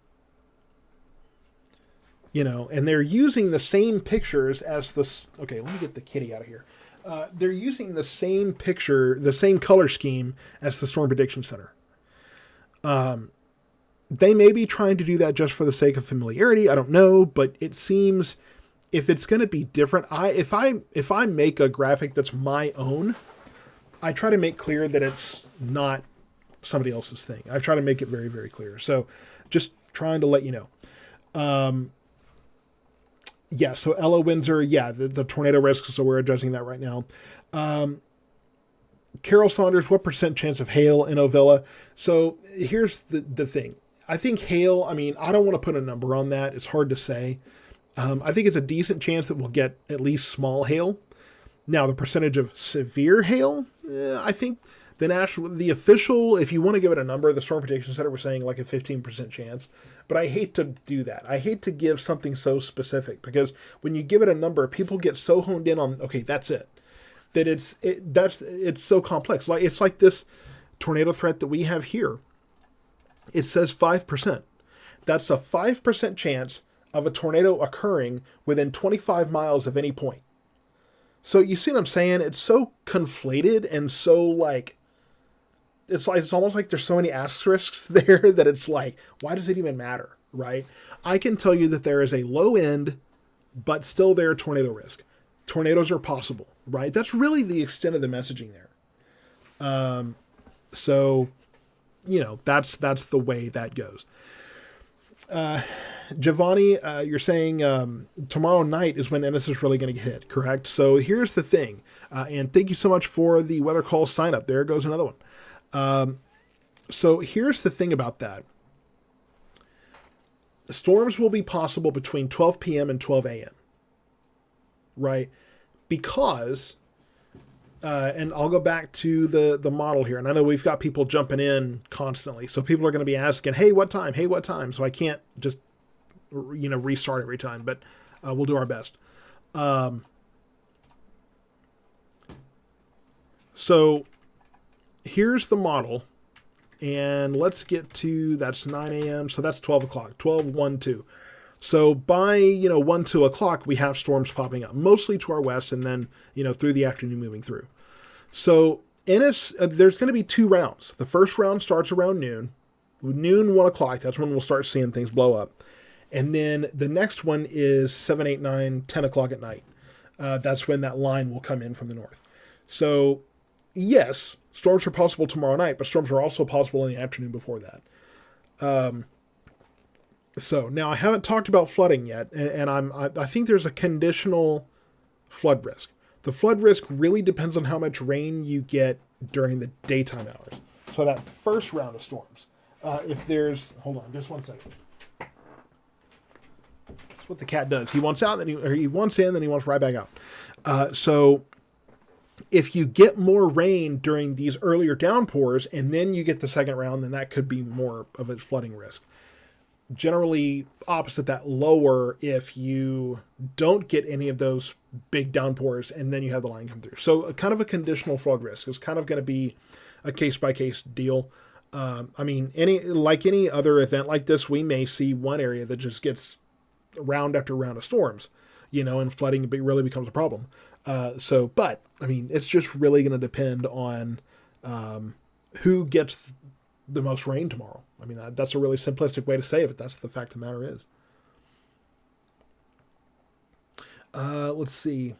You know, and they're using the same pictures as okay, let me get the kitty out of here. They're using the same picture, the same color scheme as the Storm Prediction Center. They may be trying to do that just for the sake of familiarity. I don't know, but it seems if it's going to be different, if I make a graphic that's my own, I try to make clear that it's not somebody else's thing. I try to make it very, very clear. So just trying to let you know. Yeah, so Ella Windsor, yeah, the tornado risk, so we're addressing that right now. Carol Saunders, what % chance of hail in Ovilla? So here's the thing. I think hail, I mean, I don't want to put a number on that. It's hard to say. I think it's a decent chance that we'll get at least small hail. Now, the percentage of severe hail, I think the official, if you want to give it a number, the Storm Prediction Center was saying like a 15% chance. But I hate to do that. I hate to give something so specific because when you give it a number, people get so honed in on, okay, that's it. That it's so complex. Like it's like this tornado threat that we have here. It says 5%. That's a 5% chance of a tornado occurring within 25 miles of any point. So you see what I'm saying? It's so conflated and so like it's almost like there's so many asterisks there that it's like, why does it even matter, right? I can tell you that there is a low end, but still there tornado risk. Tornadoes are possible, right? That's really the extent of the messaging there. So, you know, that's the way that goes. Giovanni, you're saying tomorrow night is when Ennis is really going to get hit, correct? So here's the thing, and thank you so much for the weather call sign up. There goes another one. So here's the thing about that. Storms will be possible between 12 p.m. and 12 a.m. Right? Because, and I'll go back to the model here. And I know we've got people jumping in constantly. So people are going to be asking, hey, what time? Hey, what time? So I can't just, restart every time, but we'll do our best. So here's the model. And let's get to, that's 9 a.m. So that's 12 o'clock, 12, 1, 2. So by, 1, 2 o'clock, we have storms popping up, mostly to our west, and then, through the afternoon moving through. So there's going to be 2 rounds. The first round starts around noon, 1 o'clock. That's when we'll start seeing things blow up. And then the next one is 7, 8, 9, 10 o'clock at night. That's when that line will come in from the north. So, yes, storms are possible tomorrow night, but storms are also possible in the afternoon before that. So now I haven't talked about flooding yet, and I think there's a conditional flood risk. The flood risk really depends on how much rain you get during the daytime hours. So that first round of storms, hold on, just 1 second. That's what the cat does. He wants out, he wants in, then he wants right back out. So if you get more rain during these earlier downpours, and then you get the second round, then that could be more of a flooding risk. Generally opposite that, lower if you don't get any of those big downpours and then you have the line come through. So kind of a conditional flood risk is kind of going to be a case-by-case deal. Any other event like this, we may see one area that just gets round after round of storms, and flooding really becomes a problem. But it's just really going to depend on who gets the most rain tomorrow. That's a really simplistic way to say it, but that's the fact of the matter is. Let's see.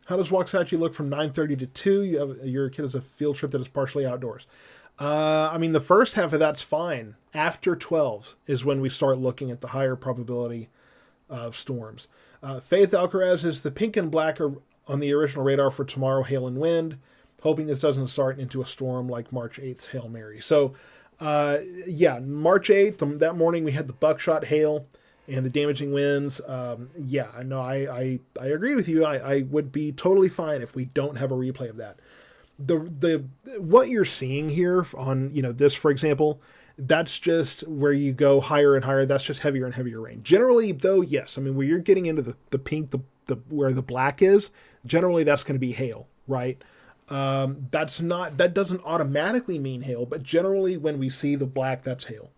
How does Waxahachie look from 9:30 to 2? Your kid has a field trip that is partially outdoors. The first half of that's fine. After 12 is when we start looking at the higher probability of storms. Faith Alcaraz is the pink and black are on the original radar for tomorrow, hail and wind. Hoping this doesn't start into a storm like March 8th's Hail Mary. So, March 8th, that morning we had the buckshot hail and the damaging winds. I agree with you. I would be totally fine if we don't have a replay of that. What you're seeing here on, this, for example, that's just where you go higher and higher. That's just heavier and heavier rain. Generally, though, yes. Where you're getting into the pink, where the black is, generally that's going to be hail, right? That doesn't automatically mean hail, but generally when we see the black, that's hail.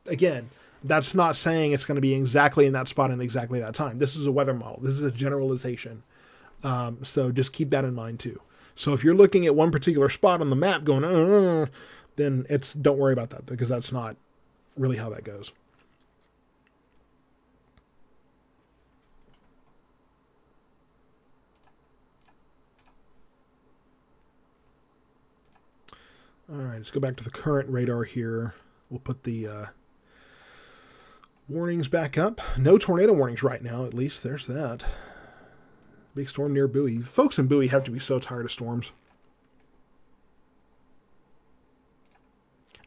Again, that's not saying it's going to be exactly in that spot and exactly that time. This is a weather model. This is a generalization. So just keep that in mind too. So if you're looking at one particular spot on the map going, then don't worry about that, because that's not really how that goes. All right, let's go back to the current radar here. We'll put the warnings back up. No tornado warnings right now, at least. There's that. Big storm near Bowie. Folks in Bowie have to be so tired of storms.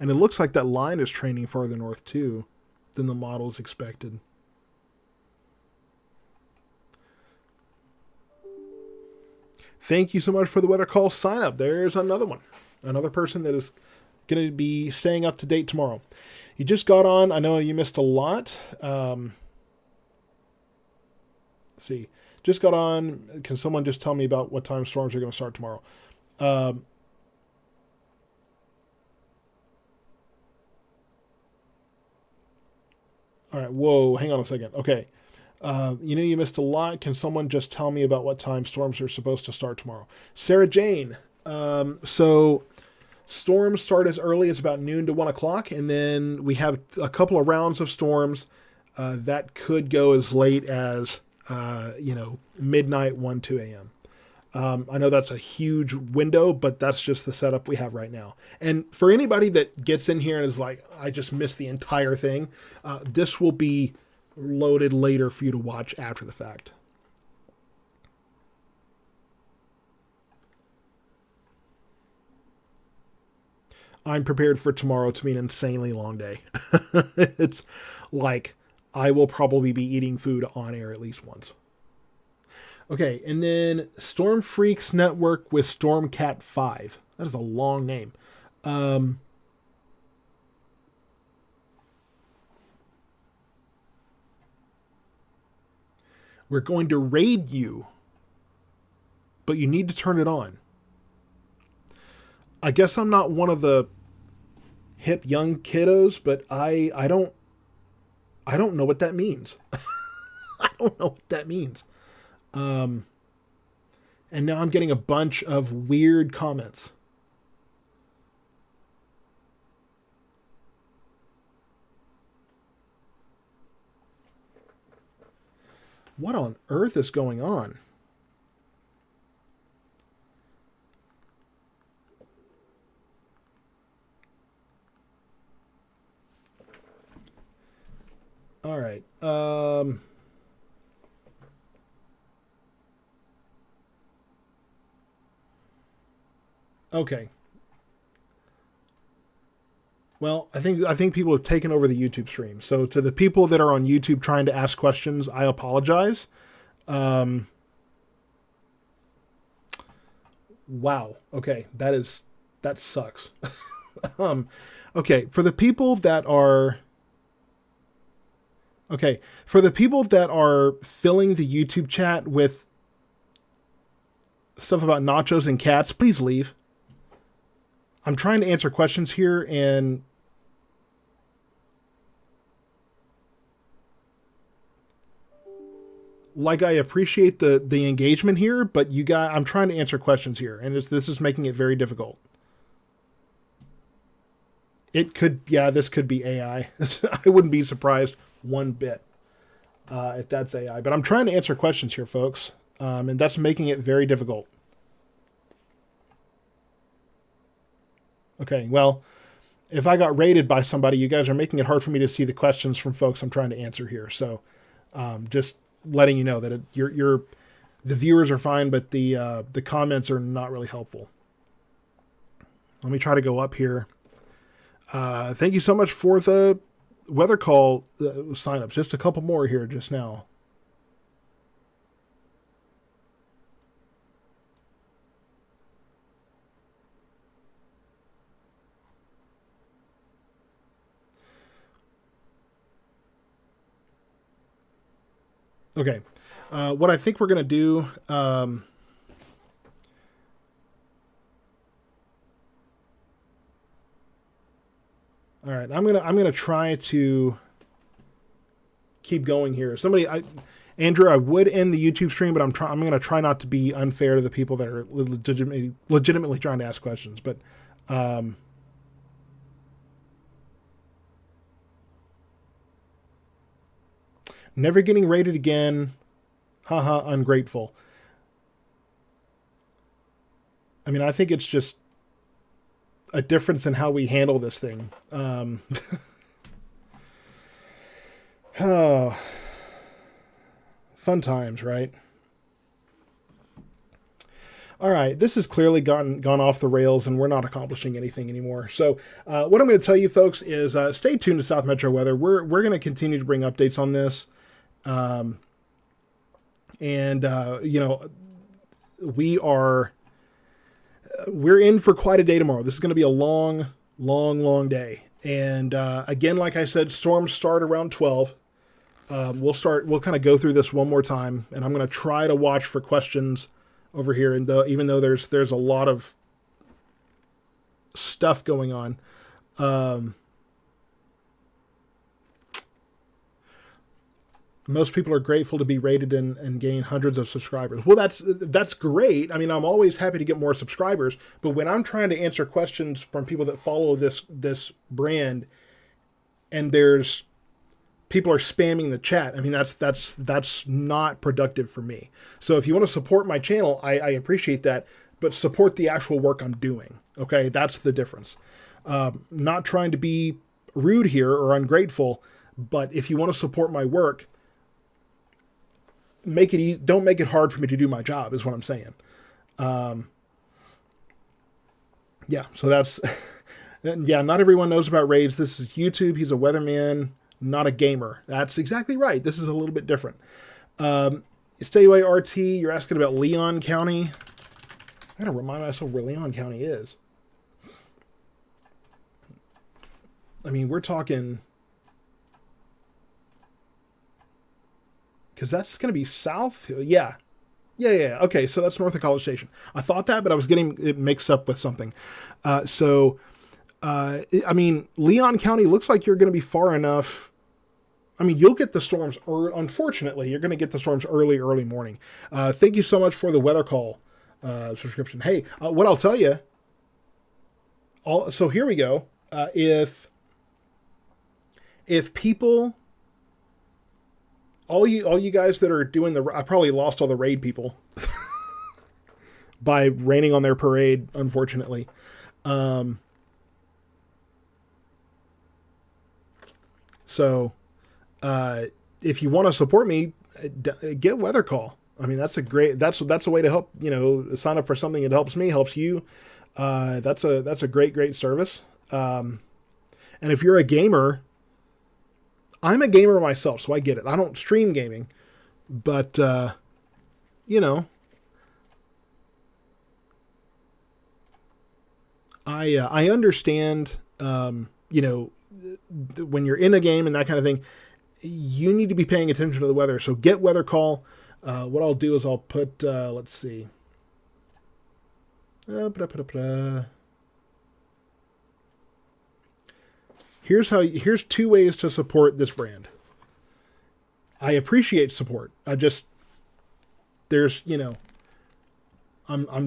And it looks like that line is trending farther north, too, than the models expected. Thank you so much for the weather call sign up. There's another one. Another person that is going to be staying up to date tomorrow. You just got on. I know you missed a lot. Let's see. Just got on. Can someone just tell me about what time storms are going to start tomorrow? All right. Whoa. Hang on a second. Okay. You missed a lot. Can someone just tell me about what time storms are supposed to start tomorrow? Sarah Jane. So storms start as early as about noon to 1 o'clock, and then we have a couple of rounds of storms that could go as late as midnight, 1, 2 a.m. I know that's a huge window, but that's just the setup we have right now. And for anybody that gets in here and is like, I just missed the entire thing, this will be loaded later for you to watch after the fact. I'm prepared for tomorrow to be an insanely long day. It's like I will probably be eating food on air at least once. Okay, and then Storm Freaks Network with Stormcat 5. That is a long name. We're going to raid you, but you need to turn it on. I guess I'm not one of the hip young kiddos, but I don't know what that means. I don't know what that means. Um, and now I'm getting a bunch of weird comments. What on earth is going on? All right. Okay. Well, I think people have taken over the YouTube stream. So to the people that are on YouTube trying to ask questions, I apologize. Um, wow. Okay, that sucks. um, okay, for the people that are filling the YouTube chat with stuff about nachos and cats, please leave. I'm trying to answer questions here, and like, I appreciate the engagement here, but I'm trying to answer questions here, and this is making it very difficult. This could be AI. I wouldn't be surprised one bit if that's AI. But I'm trying to answer questions here, folks, and that's making it very difficult. Okay, well, if I got raided by somebody, you guys are making it hard for me to see the questions from folks I'm trying to answer here. So, just letting you know that the viewers are fine, but the comments are not really helpful. Let me try to go up here. Thank you so much for the weather call signups. Just a couple more here just now. Okay. What I think we're going to do... all right, I'm gonna try to keep going here. Andrew, I would end the YouTube stream, but I'm gonna try not to be unfair to the people that are legitimately trying to ask questions. But never getting rated again. Haha, ungrateful. I mean, I think it's just a difference in how we handle this thing. Oh, fun times, right? All right, this has clearly gone off the rails, and we're not accomplishing anything anymore. So, what I'm going to tell you, folks, is stay tuned to South Metro Weather. We're going to continue to bring updates on this, and we're in for quite a day tomorrow. This is going to be a long, long day. And again, like I said, storms start around 12. We'll kind of go through this one more time, and I'm going to try to watch for questions over here. And even though there's a lot of stuff going on, most people are grateful to be rated and gain hundreds of subscribers. Well, that's great. I mean, I'm always happy to get more subscribers, but when I'm trying to answer questions from people that follow this brand, and there's people are spamming the chat, I mean, that's not productive for me. So if you want to support my channel, I appreciate that, but support the actual work I'm doing. Okay, that's the difference. Not trying to be rude here or ungrateful, but if you want to support my work, don't make it hard for me to do my job, is what I'm saying. Yeah, so that's yeah, not everyone knows about raids. This is YouTube. He's a weatherman, not a gamer. That's exactly right. This is a little bit different. Stay away, RT. You're asking about Leon County. I gotta remind myself where Leon County is. I mean, we're talking, because that's going to be south. Yeah, Yeah. Okay, so that's north of College Station. I thought that, but I was getting it mixed up with something. So, I mean, Leon County looks like you're going to be far enough. I mean, you'll get the storms. Unfortunately, you're going to get the storms early morning. Thank you so much for the weather call subscription. Hey, what I'll tell you. So here we go. If people, all you guys that are doing I probably lost all the raid people by raining on their parade. Unfortunately. So, if you want to support me, get Weather Call. I mean, that's a way to help, sign up for something that helps me, helps you. That's a great service. And if you're a gamer, I'm a gamer myself, so I get it. I don't stream gaming, but, I understand, when you're in a game and that kind of thing, you need to be paying attention to the weather. So get Weather Call. What I'll do is I'll put, let's see. Here's two ways to support this brand. I appreciate support. I'm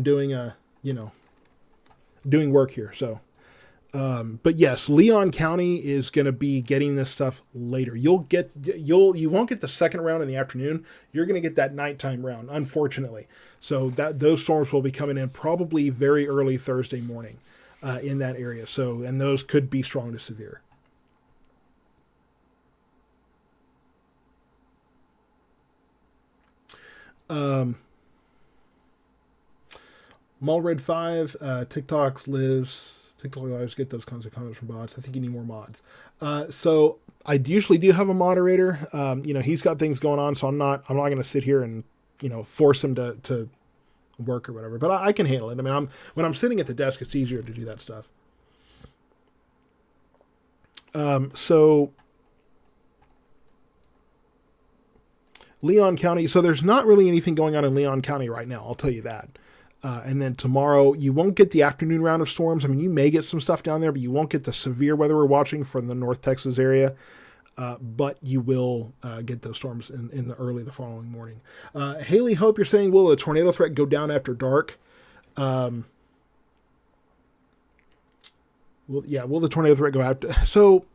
doing doing work here. So, but yes, Leon County is going to be getting this stuff later. You won't get the second round in the afternoon. You're going to get that nighttime round, unfortunately. So those storms will be coming in probably very early Thursday morning, in that area. So, and those could be strong to severe. Mulred 5, TikTok lives, get those kinds of comments from bots. I think you need more mods. So I usually do have a moderator. He's got things going on, so I'm not going to sit here and, force him to work or whatever, but I can handle it. I mean, when I'm sitting at the desk, it's easier to do that stuff. So Leon County. So there's not really anything going on in Leon County right now. I'll tell you that. And then tomorrow, you won't get the afternoon round of storms. I mean, you may get some stuff down there, but you won't get the severe weather we're watching from the North Texas area. But you will get those storms in the following morning. Haley Hope, you're saying, will the tornado threat go down after dark? Will the tornado threat go out? So,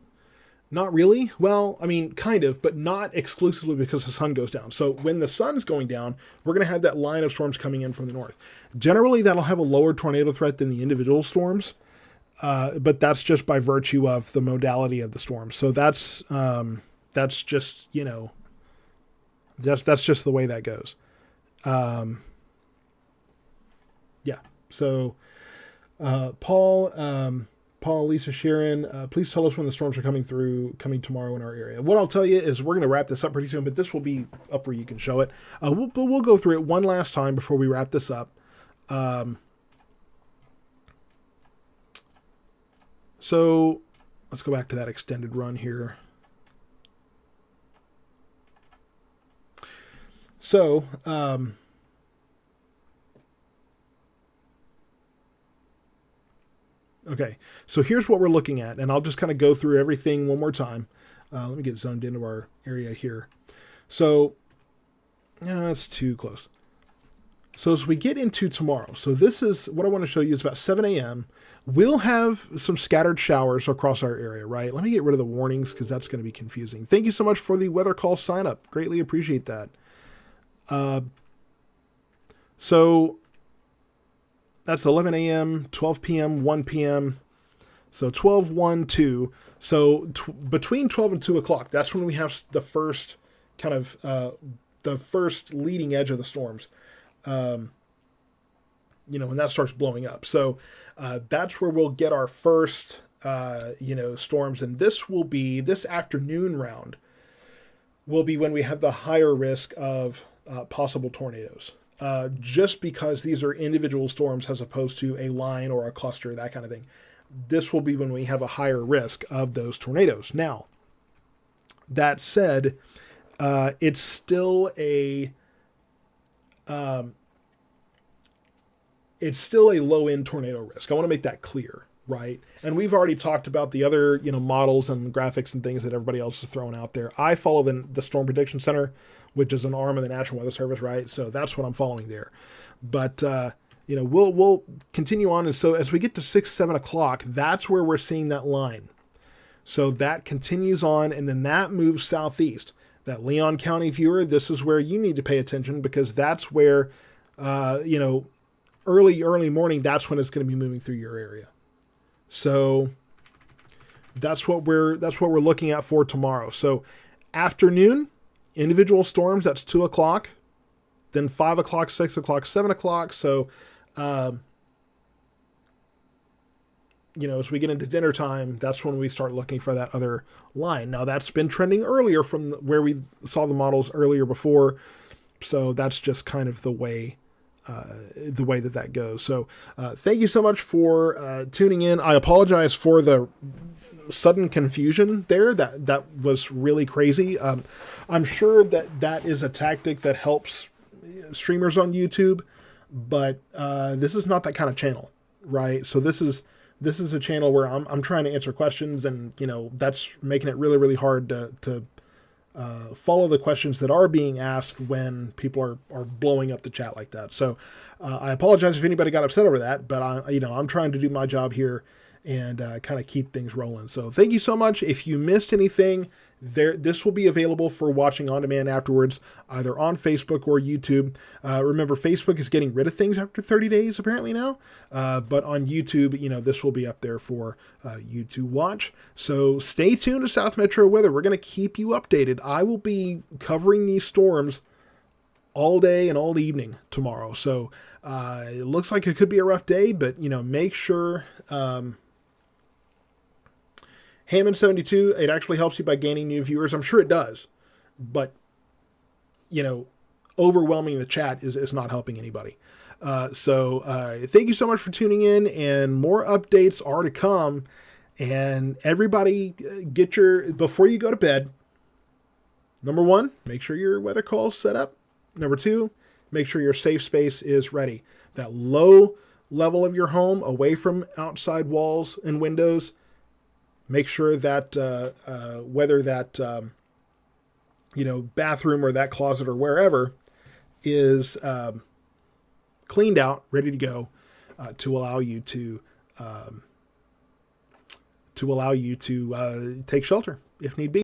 not really. Well, I mean, kind of, but not exclusively because the sun goes down. So when the sun's going down, we're going to have that line of storms coming in from the north. Generally, that'll have a lower tornado threat than the individual storms, but that's just by virtue of the modality of the storm. So that's just, that's just the way that goes. Yeah. So, Paul, Lisa, Sharon, please tell us when the storms are coming tomorrow in our area. What I'll tell you is we're going to wrap this up pretty soon, but this will be up where you can show it. We'll go through it one last time before we wrap this up. So let's go back to that extended run here. So, okay, so here's what we're looking at, and I'll just kind of go through everything one more time. Let me get zoned into our area here. So, that's too close. So as we get into tomorrow, so this is what I want to show you is about 7 a.m. We'll have some scattered showers across our area, right? Let me get rid of the warnings because that's going to be confusing. Thank you so much for the weather call sign up. Greatly appreciate that. So that's 11 a.m., 12 p.m., 1 p.m. So 12, 1, 2. So between 12 and 2 o'clock, that's when we have the first kind of the first leading edge of the storms. When that starts blowing up. So that's where we'll get our first, storms. And this afternoon round will be when we have the higher risk of possible tornadoes. Just because these are individual storms as opposed to a line or a cluster, that kind of thing. This will be when we have a higher risk of those tornadoes. Now, that said, it's still a it's still a low end tornado risk. I want to make that clear, right? And we've already talked about the other, models and graphics and things that everybody else is throwing out there. I follow the Storm Prediction Center, which is an arm of the National Weather Service, right? So that's what I'm following there. But we'll continue on, and so as we get to 6-7 o'clock, that's where we're seeing that line. So that continues on, and then that moves southeast. That Leon County viewer, this is where you need to pay attention, because that's where, early morning, that's when it's going to be moving through your area. So that's what we're looking at for tomorrow. So afternoon, individual storms, that's 2 o'clock, then 5 o'clock, 6 o'clock, 7 o'clock. So, as we get into dinner time, that's when we start looking for that other line. Now that's been trending earlier from where we saw the models earlier before. So that's just kind of the way that goes. So thank you so much for tuning in. I apologize for the sudden confusion there. That was really crazy. I'm sure that is a tactic that helps streamers on YouTube, but this is not that kind of channel, right? So this is a channel where I'm trying to answer questions, and that's making it really, really hard to follow the questions that are being asked when people are blowing up the chat like that. So I apologize if anybody got upset over that, but I'm trying to do my job here and kind of keep things rolling. So thank you so much. If you missed anything, this will be available for watching on demand afterwards, either on Facebook or YouTube. Remember, Facebook is getting rid of things after 30 days apparently now, but on YouTube, this will be up there for you to watch. So stay tuned to South Metro Weather. We're going to keep you updated. I will be covering these storms all day and all evening tomorrow. So it looks like it could be a rough day, but make sure Hammond72, it actually helps you by gaining new viewers. I'm sure it does, but overwhelming the chat is not helping anybody. So thank you so much for tuning in, and more updates are to come. And everybody, before you go to bed, number 1, make sure your weather call is set up. Number 2, make sure your safe space is ready. That low level of your home, away from outside walls and windows. Make sure that whether that bathroom or that closet or wherever is cleaned out, ready to go, to allow you to take shelter if need be.